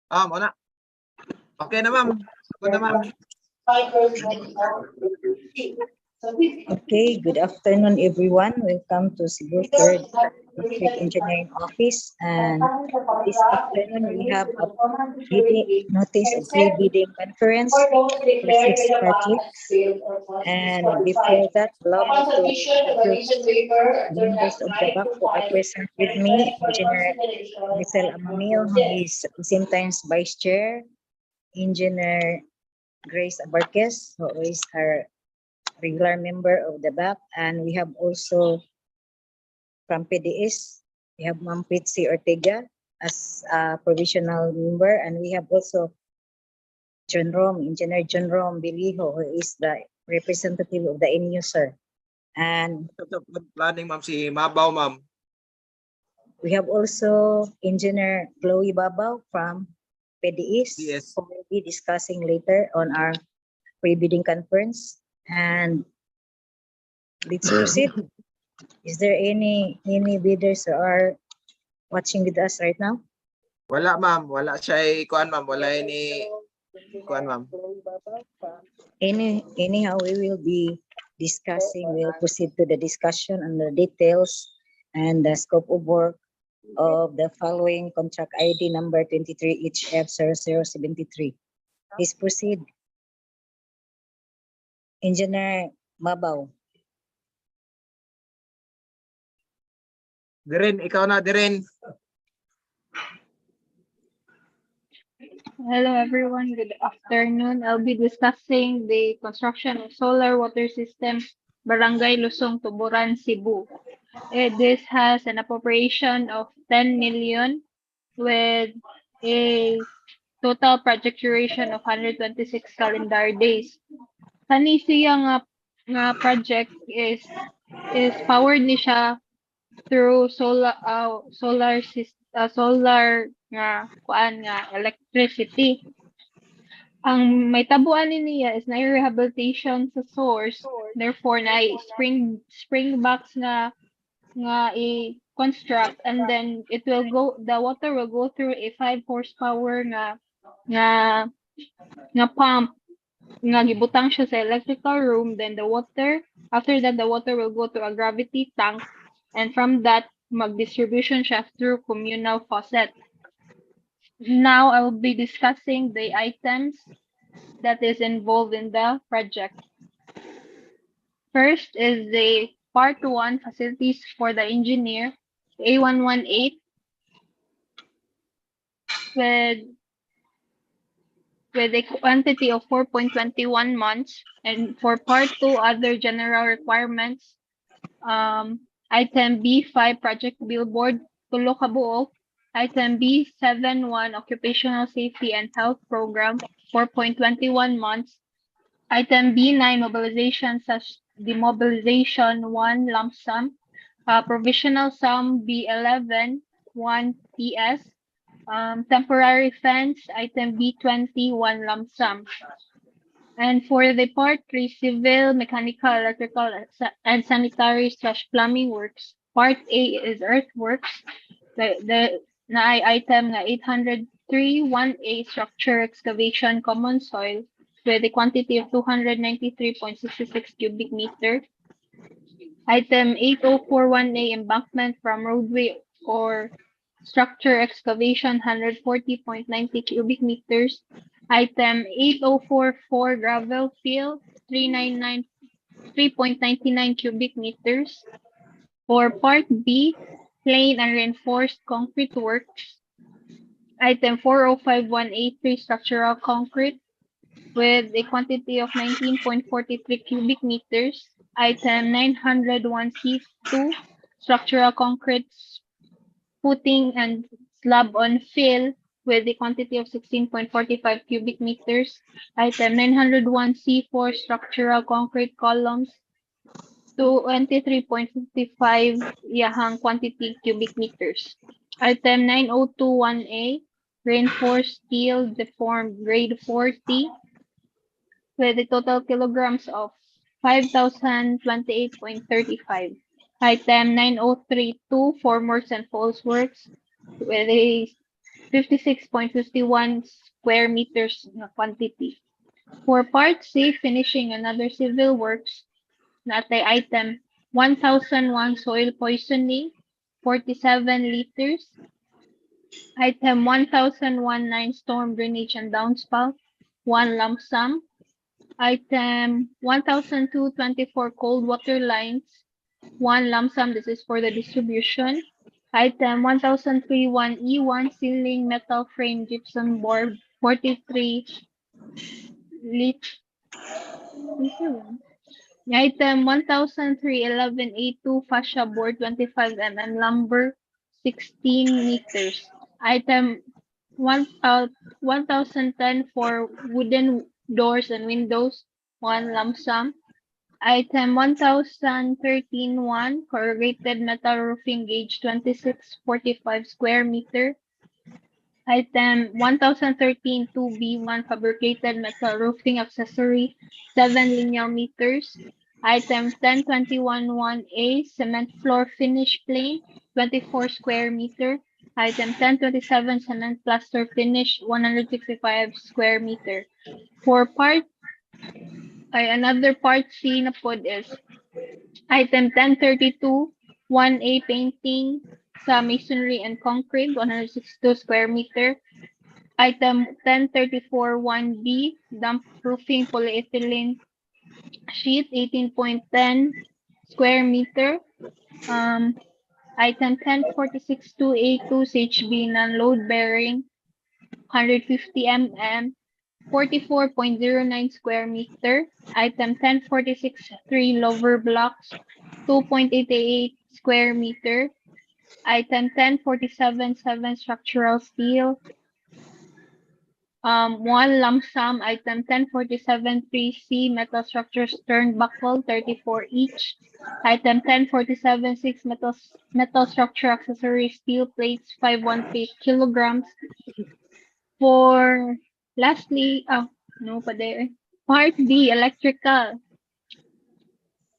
Una. Okay na, ma'am. Sagot na, ma'am. Okay, good afternoon, everyone. Welcome to Cebu 3rd District Engineering Office. And this afternoon, we have a notice of pre-bidding conference for 6 projects. And before that, allow me to introduce members of the BAC who are present with me. Engineer Michelle Amamil, who is at the same time Vice Chair. Engineer Grace Abarquez, who is our regular member of the BAC, and we have also from PDS, we have Ma'am Pritzi Ortega as a provisional member, and we have also Engineer John Rom Biliho, who is the representative of the end user. And planning, ma'am, si Mabaw, ma'am. We have also Engineer Chloe Babaw from PDS, Yes. who will be discussing later on our pre-bidding conference. And let's proceed. Is there any bidders who are watching with us right now? Wala, ma'am. Wala siya kuan, ma'am. Wala any kuan, ma'am. Anyhow, we will be discussing. We'll proceed to the discussion on the details and the scope of work of the following contract ID number 23HF0073. Please proceed. Engineer Mabaw. Diren, ikaw na, Diren. Hello everyone, good afternoon. I'll be discussing the construction of solar water system, Barangay Lusong, Tuburan, Cebu. This has an appropriation of 10 million with a total project duration of 126 calendar days. Kani siya nga project is powered ni siya through solar nga kuan nga electricity. Ang may tabuan niya is na rehabilitation sa source, therefore na spring box nga i-construct, and then the water will go through a 5 horsepower nga pump nga gibutang siya sa electrical room. Then after that the water will go to a gravity tank, and from that mag-distribution siya through communal faucet. Now I will be discussing the items that is involved in the project. First is the Part 1 facilities for the engineer, A118, with a quantity of 4.21 months. And for Part 2, other general requirements, item B5 project billboard, tulo ka buok. Item B71 occupational safety and health program, 4.21 months. Item B9 mobilization such demobilization 1 lump sum. Provisional sum B11 1 PS. Temporary fence item B20 1 lump sum. And for the Part 3 civil, mechanical, electrical, and sanitary / plumbing works, Part A is earthworks. The item na 803 1A structure excavation common soil with a quantity of 293.66 cubic meter. Item 8041A embankment from roadway or structure excavation 140.90 cubic meters. Item 8044 gravel fill 3.99 cubic meters. For Part B, plain and reinforced concrete works. Item 4051A3 structural concrete with a quantity of 19.43 cubic meters. Item 901C2 structural concrete footing and slab on fill with a quantity of 16.45 cubic meters. Item 901C4 structural concrete columns to 23.55 yahang quantity cubic meters. Item 9021A reinforced steel deformed grade 40 with a total kilograms of 5,028.35. Item 9032 formworks and falls works with a 56.51 square meters na quantity. For Part C, finishing another civil works, natay item 1,001 soil poisoning, 47 liters. Item 1,019 storm drainage and downspout, 1 lump sum. Item 1,224 cold water lines, 1 lump sum. This is for the distribution. Item 1,031 E1 ceiling metal frame gypsum board, 43 lit. Item 1,311 A2 fascia board, 25 mm lumber, 16 meters. Item 1,010 for wooden doors and windows, 1 lump sum. Item 1,013-1 corrugated metal roofing gauge, 2645 square meter. Item 1,013-2B1 fabricated metal roofing accessory, 7 linear meters. Item 1021-1A cement floor finish plane, 24 square meter. Item 1027 cement plaster finish, 165 square meter. For another part C na pod is item 1032 1A painting sa masonry and concrete, 162 square meter. Item 1034 1B damp proofing polyethylene sheet, 18.10 square meter. Item 1046 2A2 CHB non-load bearing, 150 mm, 44.09 square meter. Item 1046 3 lower blocks, 2.88 square meter. Item 1047 7 structural steel, 1 lump sum. Item 1047 3C metal structures turnbuckle, 34 each. Item 1047 6 metal structure accessory steel plates, 518 kilograms. For lastly, no pa there. Part B, electrical.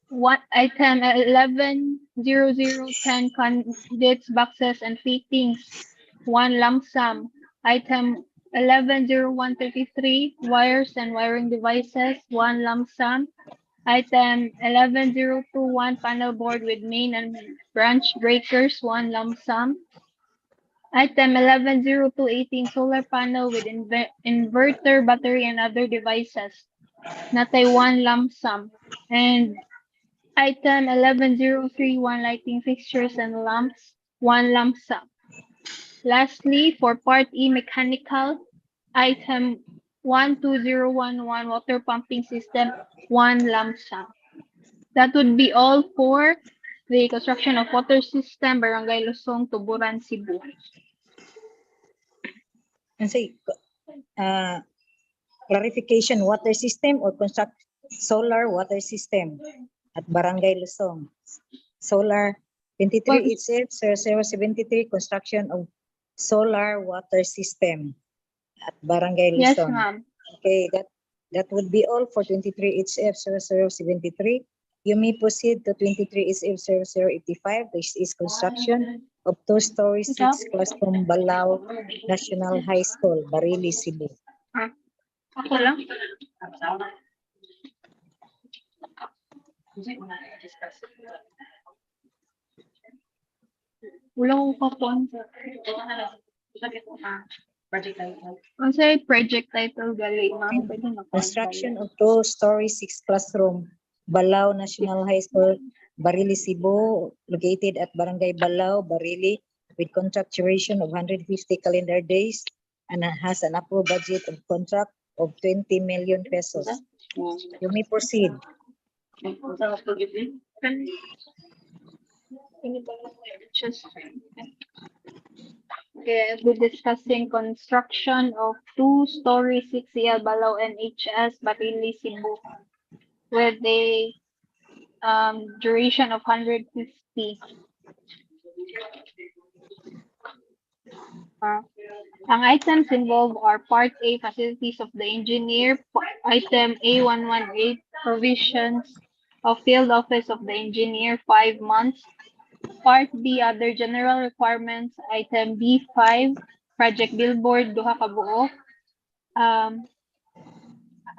What item 110010 conduits, boxes, and fittings, 1 lump sum. Item 110133 wires and wiring devices, 1 lump sum. Item 11021 panel board with main and branch breakers, 1 lump sum. Item 110218 solar panel with inverter, battery, and other devices, natay 1 lump sum. And item 11031 lighting fixtures and lamps, 1 lump sum. Lastly, for Part E mechanical, item 12011 water pumping system, 1 lump sum. That would be all for the construction of water system, Barangay Lusong, Tuburan, Cebu. And say, clarification, water system or construct solar water system at Barangay Lusong. Solar 23 HF 0073 construction of solar water system at Barangay Yes, Lusong. ma'am. Okay, that would be all for 23 HF 0073. You may proceed to 23 HF 0085. This is construction of 2-story 6-classroom Balao National High School, Barili, Cebu. Ako lang. Wala ko kapon. Ang say project title gali, ma'am. Pwede na po. Construction of 2-story 6-classroom Balao National High School, Barili, Cebu, located at Barangay Balao, Barili, with contract duration of 150 calendar days and has an approved budget of contract of 20 million pesos. You may proceed. Okay, we're discussing construction of 2-story 6EL Balao NHS, Barili, Cebu, with a duration of 150. Ang items involved are Part A, facilities of the engineer, item A118, provisions of field office of the engineer, 5 months. Part B, other general requirements, item B5, Project Billboard, duha ka buok.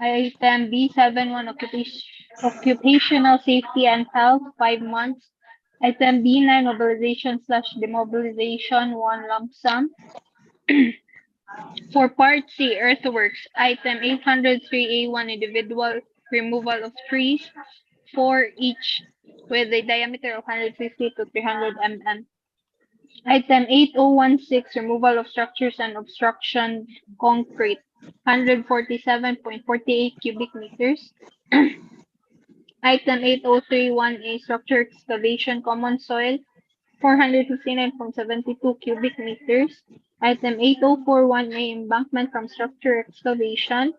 Item B71, occupational safety and health, 5 months. Item B9, mobilization/demobilization, 1 lump sum. For Part C, earthworks, item 803A1, individual removal of trees, 4 each, with a diameter of 150 to 300 mm. Item 8016, removal of structures and obstruction concrete, 147.48 cubic meters. Item 8031A, structure excavation common soil, 459.72 cubic meters. Item 8041A, embankment from structure excavation,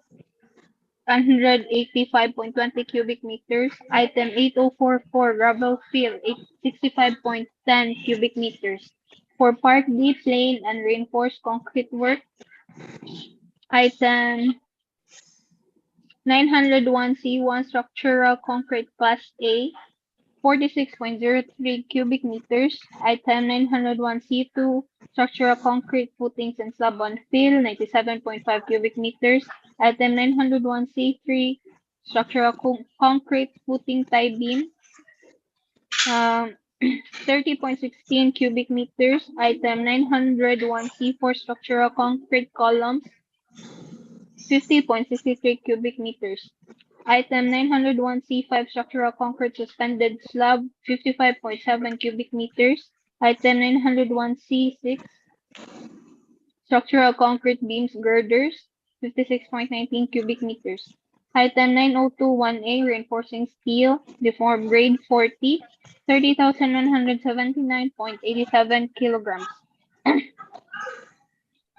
185.20 cubic meters. Item 8044, gravel fill, 65.10 cubic meters. For Part D, plain and reinforced concrete work, item 901C1, structural concrete class A, 46.03 cubic meters. Item 901C2, structural concrete footings and slab on fill, 97.5 cubic meters. Item 901C3, structural concrete footing tie beam, 30.16 cubic meters. Item 901C4, structural concrete columns, 50.63 cubic meters. Item 901C5, structural concrete suspended slab, 55.7 cubic meters. Item 901C6, structural concrete beams girders, 56.19 cubic meters. Item 9021A, reinforcing steel, deformed grade 40, 30,179.87 kilograms.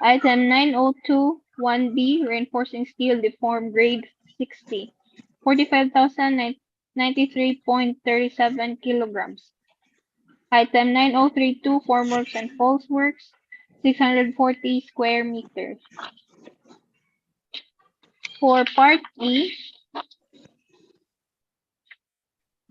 Item 9021B, reinforcing steel, deformed grade 60, 45,093.37 kilograms. Item 9032, formworks and false works, 640 square meters. For Part E,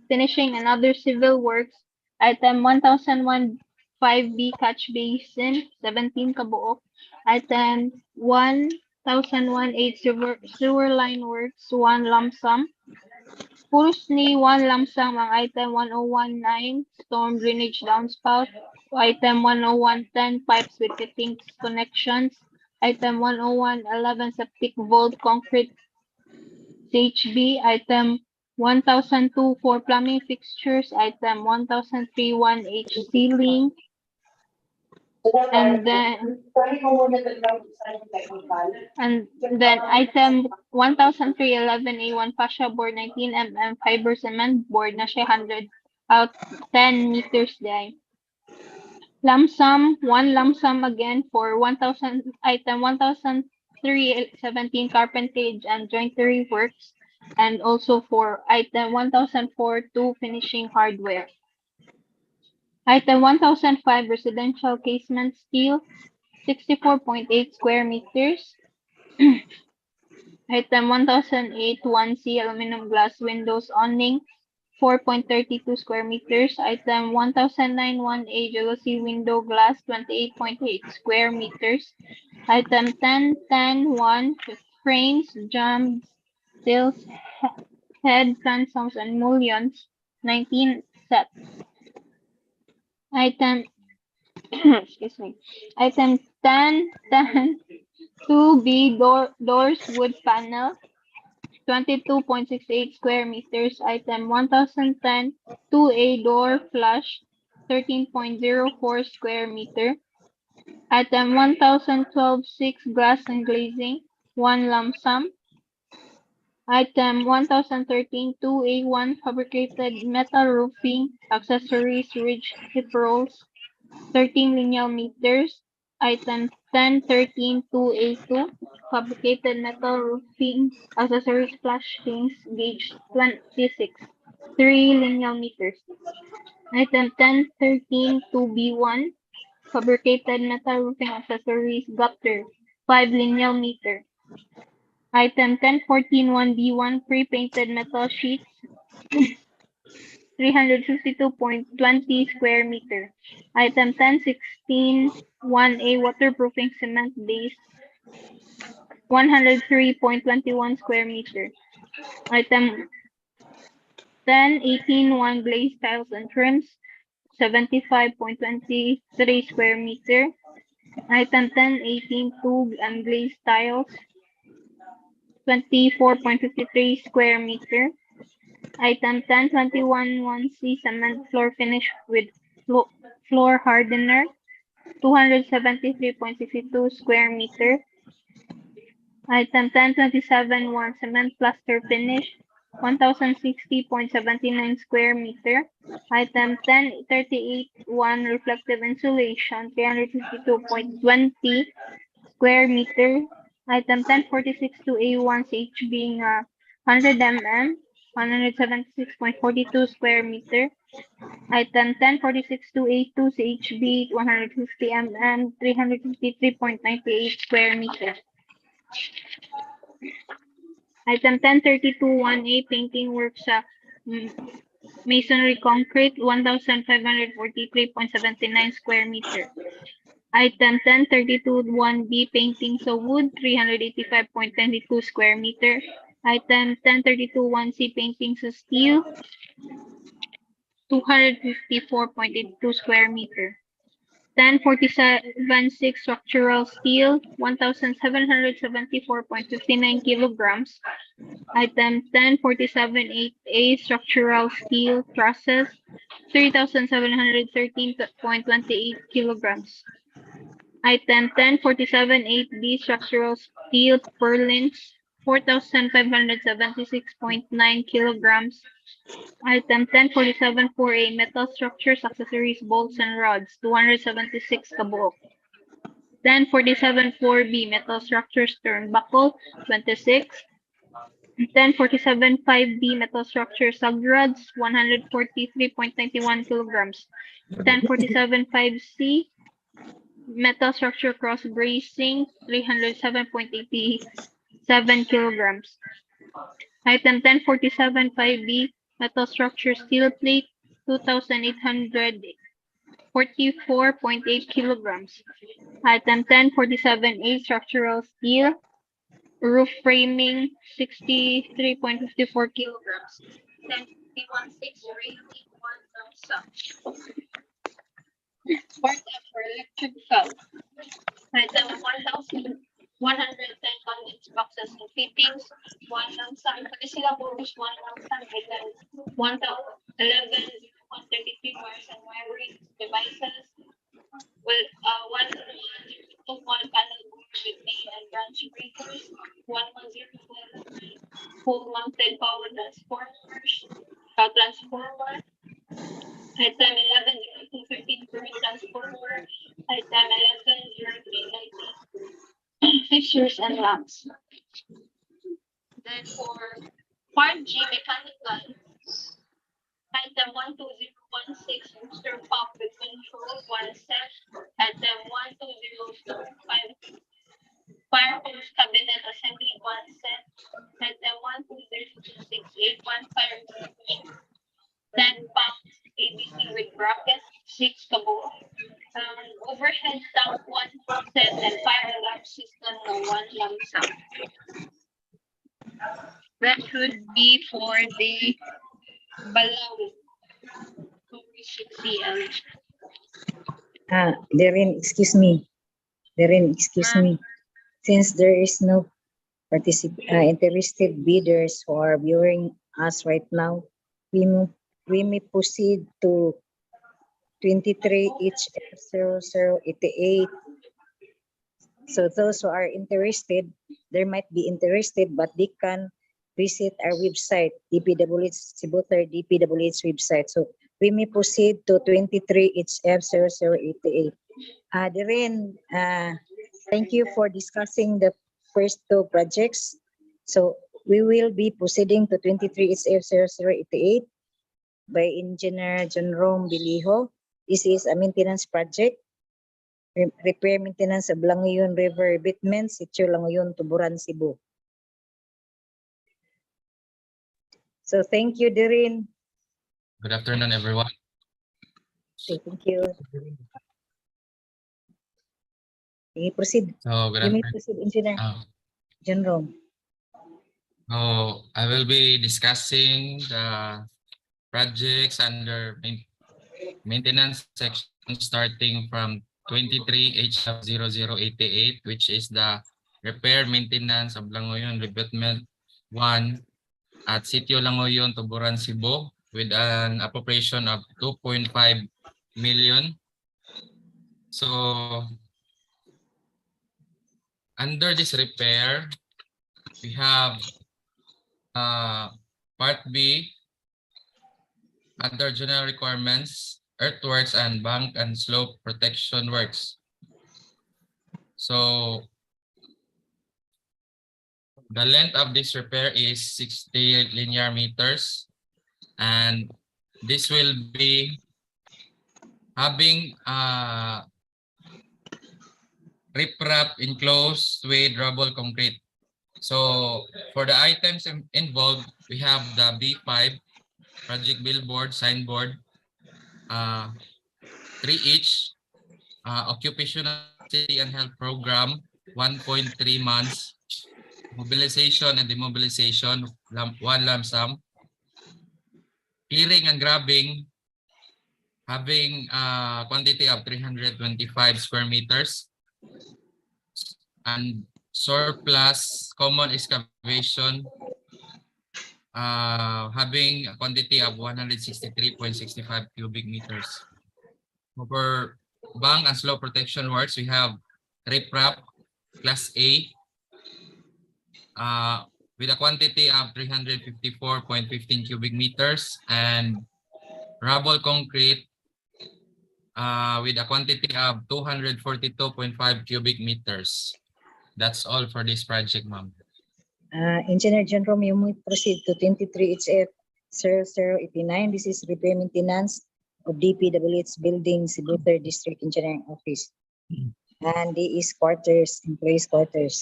finishing and other civil works, item 1001 5B, catch basin, 17 kabuok. Item 1001 8, sewer line works, 1 lump sum. Puros ni 1 lump sum ang item 1019, storm drainage downspout. Item 10110, pipes with fittings connections. Item 10111, septic vault concrete CHB. Item 1002 for plumbing fixtures. Item 1031H ceiling. And then item 1311A1, fascia board, 19 mm fiber cement board na siya 100 out 10 meters day. Lump sum, 1 lump sum again for 1000, item 1317, carpentage and joinery works, and also for item 1004, 2 finishing hardware. Item 1005, residential casement steel, 64.8 square meters. Item 1008, 1C, aluminum glass windows awning, 4.32 square meters. Item 1009, 1A, jealousy window glass, 28.8 square meters. Item 1010, 1, frames, jambs, stills, head, transoms, and mullions, 19 sets. Item excuse me. Item 1010, 2B, doors, wood panel, 22.68 square meters. Item 1010, 2A, door flush, 13.04 square meter. Item 1012, 6, glass and glazing, 1 lump sum. Item 1013, 2A1, fabricated metal roofing, accessories, ridge hip rolls, 13 lineal meters. Item 1013, 2A2, fabricated metal roofing, accessories, flashings, gauge 26, 3 lineal meters. Item 1013, 2B1, fabricated metal roofing, accessories, gutter, 5 lineal meter. Item 1014, 1B1, pre-painted metal sheets, 352.20 square meter. Item 1016, 1A waterproofing cement base, 103.21 square meter. Item 10.18 glazed tiles and trims, 75.23 square meter. Item 10.18 tube and glazed tiles, 24.53 square meter. Item 10.21 1C cement floor finish with floor hardener, 273.62 square meter. Item 10.27 1 cement plaster finish, 1060.79 square meter. Item 10.38 1 reflective insulation, 352.20 square meter. Item 10.46 2A1 CH being 100 mm, 176.42 square meter. Item 10.46 2A2 CHB 150 mm, 353.98 square meter. Item 10.32 1A painting work sa masonry concrete 1,543.79 square meter. Item 10.32 1B painting sa wood 385.22 square meter. Item 10.32 1C painting sa steel 254.82 square meter. 10.47 structural steel 1,774.59 kilograms. Item 10.47 structural steel trusses 3,713.28 kilograms. Item 10.47 structural steel purlins 4,576.9 kilograms. Item 10.47 metal structures, accessories, bolts, and rods 276 kabuok. 10.47 metal structures turnbuckle 26. 10.47 metal structure subrods 143.91 kilograms. 10.47 metal structure cross bracing 307.87 kilograms. Item 10.47 metal structure steel plate 2,844.8 kilograms. Item 10.47 structural steel roof framing 63.54 kilograms. 10.51 rating 1,000. Part F for electrical. Item 1,110 condense boxes and fittings, 1,000. Pati sila bonus 1,000. Item 1,133 wires and wiring devices. Well, 1 panel board with main and branch breakers, 1,109 pole mounted power transformers, transformer. Item 11.02.13 current transformer. Item 11.03 lighting fixtures and lamps. Then for part G mechanical, item 12016 booster pump with control 1 set. Item 12025 fire hose cabinet assembly 1 set. Item 12068 1 fire extinguisher. 10 pumps ABC with brackets 6 kabuo. Overhead tank 1 set and fire alarm system no 1 lump sum. That should be for the Balaw 260L. Darren, excuse me. Since there is no interested bidders who are viewing us right now, we may proceed to 23 HF0088. So those who are interested, there might be interested, but they can visit our website, DPWH Cebutar DPWH website. So we may proceed to 23 HF0088. Darren, thank you for discussing the first two projects. So we will be proceeding to 23 HF0088 by Engineer John Rome Biliho. This is a maintenance project, repair maintenance of Langoyon River revetment, Sitio Langoyon, Tuburan, Cebu. So thank you, Darren. Good afternoon, everyone. Okay, thank you. Proceed. So good You may afternoon. proceed, Engineer General. I will be discussing the projects under maintenance section starting from 23 HF 0088, which is the repair maintenance of Langoyon Revetment 1 at Sitio Langoyon, Tuburan, Cebu, with an appropriation of 2.5 million. So under this repair, we have Part B, under general requirements, earthworks and bank and slope protection works. So the length of this repair is 60 linear meters, and this will be having riprap enclosed with rubble concrete. So for the items involved, we have the B5 project billboard, signboard, 3 each, occupational safety and health program, 1.3 months, mobilization and demobilization, 1 lump sum, clearing and grabbing, having a quantity of 325 square meters, and surplus common excavation, having a quantity of 163.65 cubic meters. For bank and slope protection works, we have riprap class A with a quantity of 354.15 cubic meters, and rubble concrete with a quantity of 242.5 cubic meters. That's all for this project, ma'am. Engineer General, you may proceed to 23 HF 0089. This is repair maintenance of DPWH building, Cebu 3rd District Engineering Office. And the is quarters, employees quarters.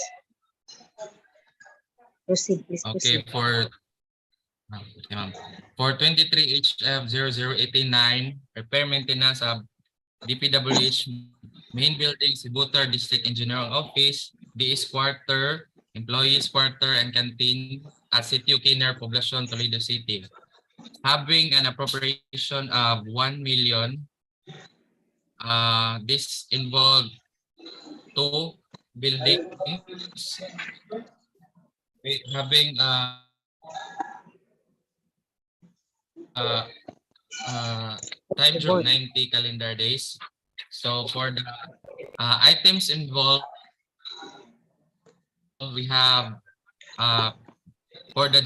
Proceed, please proceed. Okay, for 23 HF 0089, repair maintenance of DPWH main building, Cebu 3rd District Engineering Office, DIS quarter, employees quarter, and canteen at Sitio Kiner, Poblacion, Toledo City, having an appropriation of 1 million. This involved 2 buildings having time of 90 calendar days. So for the items involved, we have for the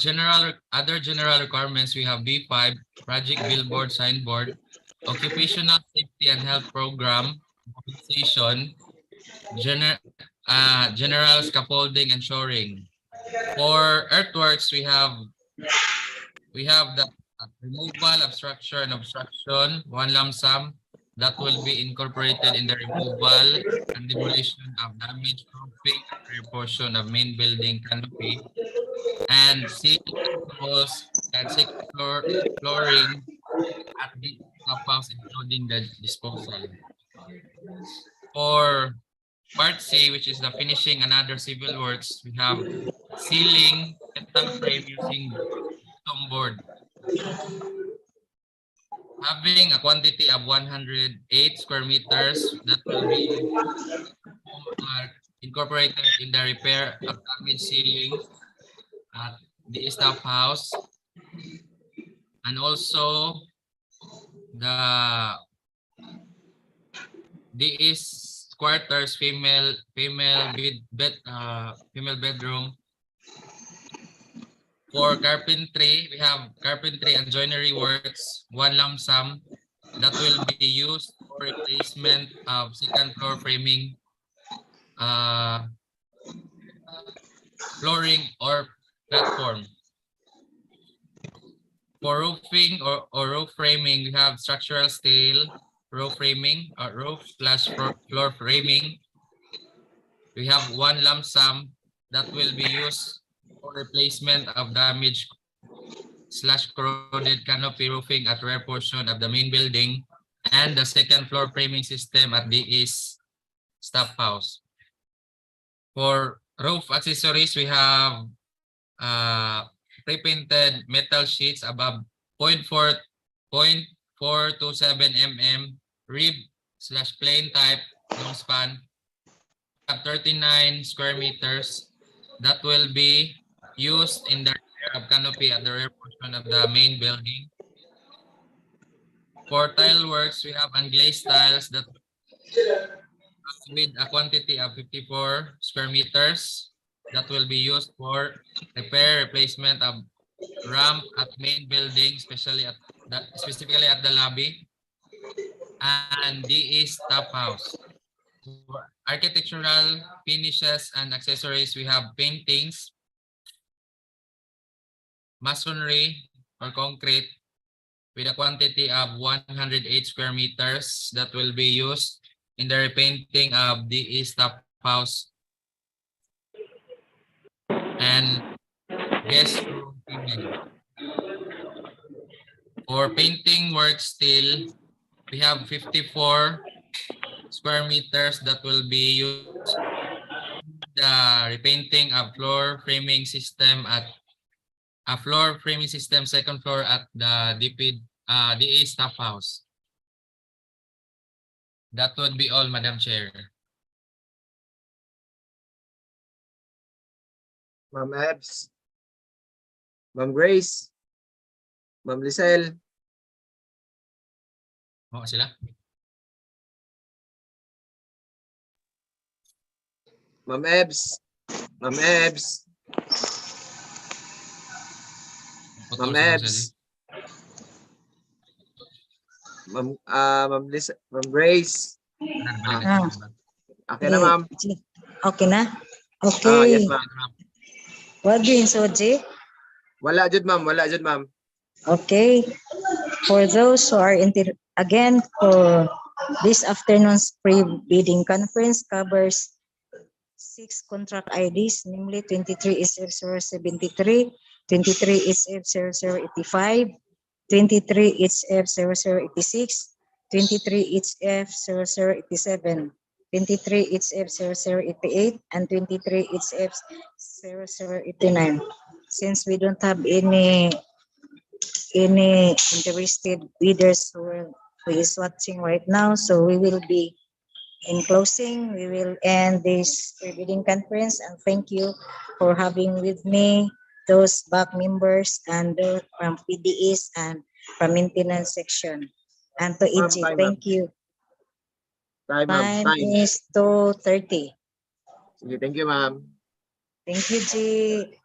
other general requirements, we have B5 project billboard, signboard, occupational safety and health program, mobilization, general scaffolding and shoring. For earthworks, we have the removal of structure and obstruction, 1 lump sum that will be incorporated in the removal and demolition of damaged roofing, rear portion of main building canopy, and ceiling walls and second flooring at the top house, including the disposal. For Part C, which is the finishing and other civil works, we have ceiling metal frame using stone board, having a quantity of 108 square meters that will be incorporated in the repair of damaged ceiling at the staff house, and also the DIS quarters, female bedroom. For carpentry, we have carpentry and joinery works, 1 lump sum that will be used for replacement of second floor framing, flooring or platform. For roofing or roof framing, we have structural steel, roof framing, or roof/floor framing. We have 1 lump sum that will be used for replacement of damaged/corroded canopy roofing at rear portion of the main building and the second floor framing system at the east staff house. For roof accessories, we have pre-painted metal sheets above 0.427 mm rib/plain type long span at 39 square meters that will be used in the rear of canopy at the rear portion of the main building. For tile works, we have unglazed tiles that with a quantity of 54 square meters that will be used for repair replacement of ramp at main building, specifically at the lobby and DE staff house. For architectural finishes and accessories, we have paintings, masonry or concrete with a quantity of 108 square meters that will be used in the repainting of DE staff house and guest room female. For painting work still, we have 54 square meters that will be used the repainting of floor framing system at a floor framing system second floor at the DA staff house. That would be all, Madam Chair. Ma'am Ebs. Ma'am Grace. Ma'am Lisel. Oo sila. Ma'am Ebs. Ma'am Ebs. Putol Ma'am si Ma'am Ebs. Sally. Ma'am Grace. Ah. Okay na, ma'am. Okay na? Yes, Okay. ma'am. What do you Soji? Wala jud, ma'am. Wala jud, ma'am. Okay. For those who are again, for this afternoon's pre-bidding conference covers 6 contract IDs, namely 23 SF073, 23 SF0085, 23 HF0086, 23 HF0087, 23 HF0088, and 23 HF0089. Since we don't have any interested bidders who is watching right now, so we will be in closing. We will end this bidding conference, and thank you for having with me those back members and those from PDEs and from maintenance section. And to Ma'am, EG, time, thank you. Time, ma'am. Time is 2:30. Sige, thank you, ma'am. Thank you, G.